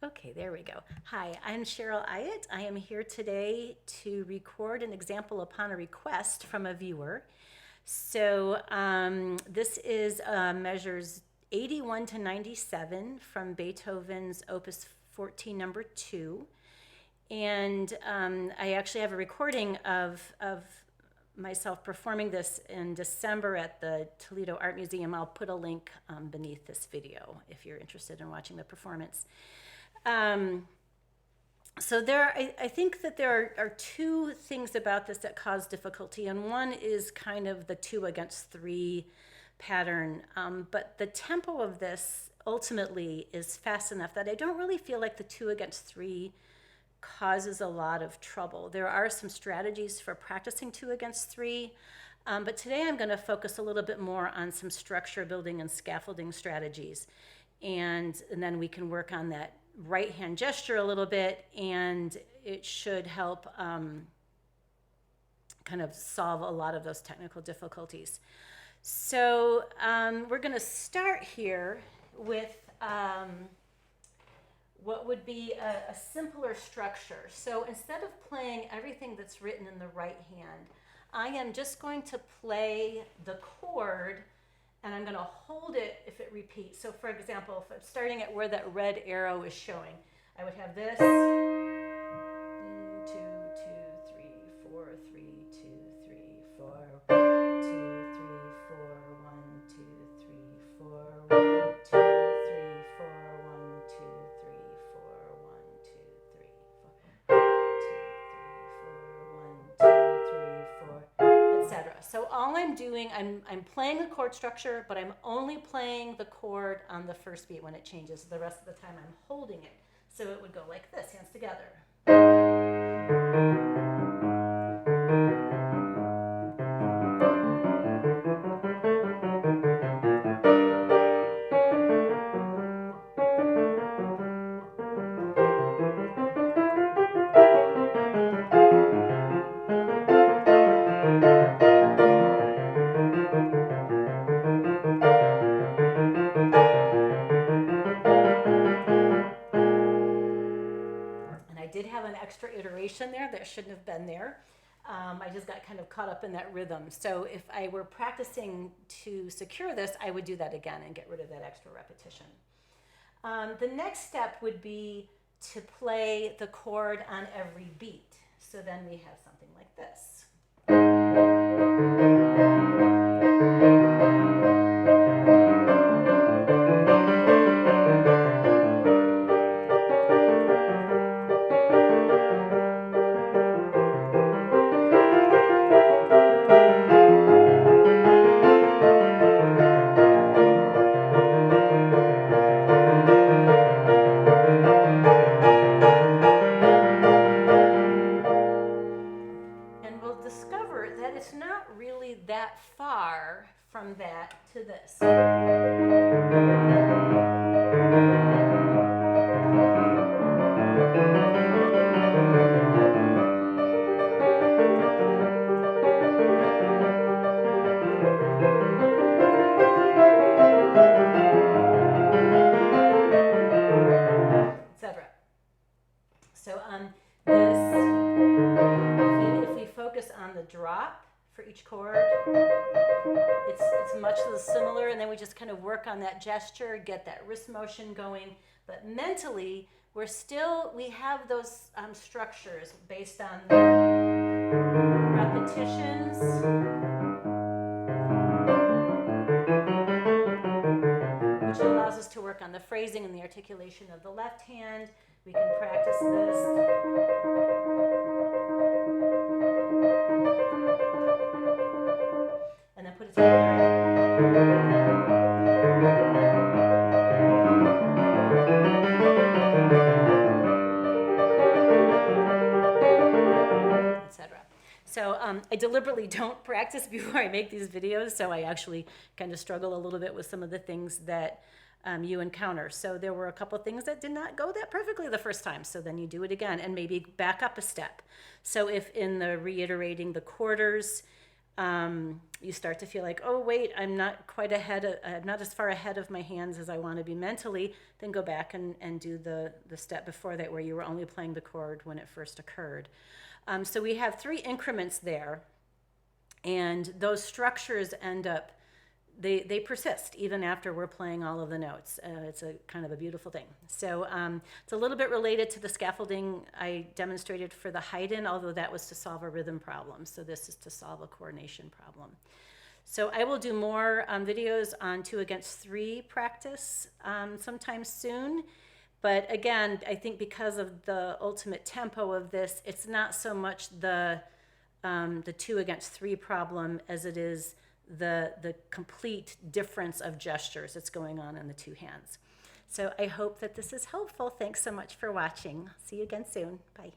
Okay, there we go. Hi, I'm Sheryl Iott. I am here today to record an example upon a request from a viewer. This is measures 81 to 97 from Beethoven's Opus 14, number 2. And I actually have a recording of myself performing this in December at the Toledo Art Museum. I'll put a link beneath this video if you're interested in watching the performance. I think that there are two things about this that cause difficulty, and one is kind of the 2-against-3 pattern. But the tempo of this ultimately is fast enough that I don't really feel like the 2-against-3 causes a lot of trouble. There are some strategies for practicing 2-against-3, but today I'm going to focus a little bit more on some structure building and scaffolding strategies. And then we can work on that right hand gesture a little bit, and it should help kind of solve a lot of those technical difficulties. So we're going to start here with what would be a simpler structure. So instead of playing everything that's written in the right hand, I am just going to play the chord, and I'm going to hold it if it repeats. So for example, if I'm starting at where that red arrow is showing, I would have this 2, 2, 3, 4, 3, 2, 3, 4, 2, 3, 4, 1, 2, 3, 4, 1, 2, 3, 4, 1, 2, 3, 4, 1, 2, 3, 4, 1, 2, 3, 4, 1, 2, 3, 4, 1, 2, 3, 4, etc. So all I'm doing, I'm playing the chord structure, but I'm only playing the chord on the first beat when it changes. The rest of the time I'm holding it. So it would go like this, hands together. Extra iteration there that shouldn't have been there. I just got kind of caught up in that rhythm. So if I were practicing to secure this, I would do that again and get rid of that extra repetition. The next step would be to play the chord on every beat. So then we have something like this. That far from that to this. Etc. So this, if we focus on the drop for each chord, it's much similar, and then we just kind of work on that gesture, get that wrist motion going, but mentally we have those structures based on the repetitions, which allows us to work on the phrasing and the articulation of the left hand. We can practice this. And then put it together. Etc. So I deliberately don't practice before I make these videos, so I actually kind of struggle a little bit with some of the things that you encounter. So there were a couple things that did not go that perfectly the first time, so then you do it again and maybe back up a step. So if in the reiterating the quarters, you start to feel like, oh, wait, I'm not quite ahead, I'm not as far ahead of my hands as I want to be mentally, then go back and do the step before that where you were only playing the chord when it first occurred. So we have 3 increments there, and those structures end up, they persist even after we're playing all of the notes. It's a kind of a beautiful thing. So it's a little bit related to the scaffolding I demonstrated for the Haydn, although that was to solve a rhythm problem. So this is to solve a coordination problem. So I will do more videos on 2 against 3 practice sometime soon. But again, I think because of the ultimate tempo of this, it's not so much the 2 against 3 problem as it is the complete difference of gestures that's going on in the 2 hands. So I hope that this is helpful. Thanks so much for watching. See you again soon. Bye.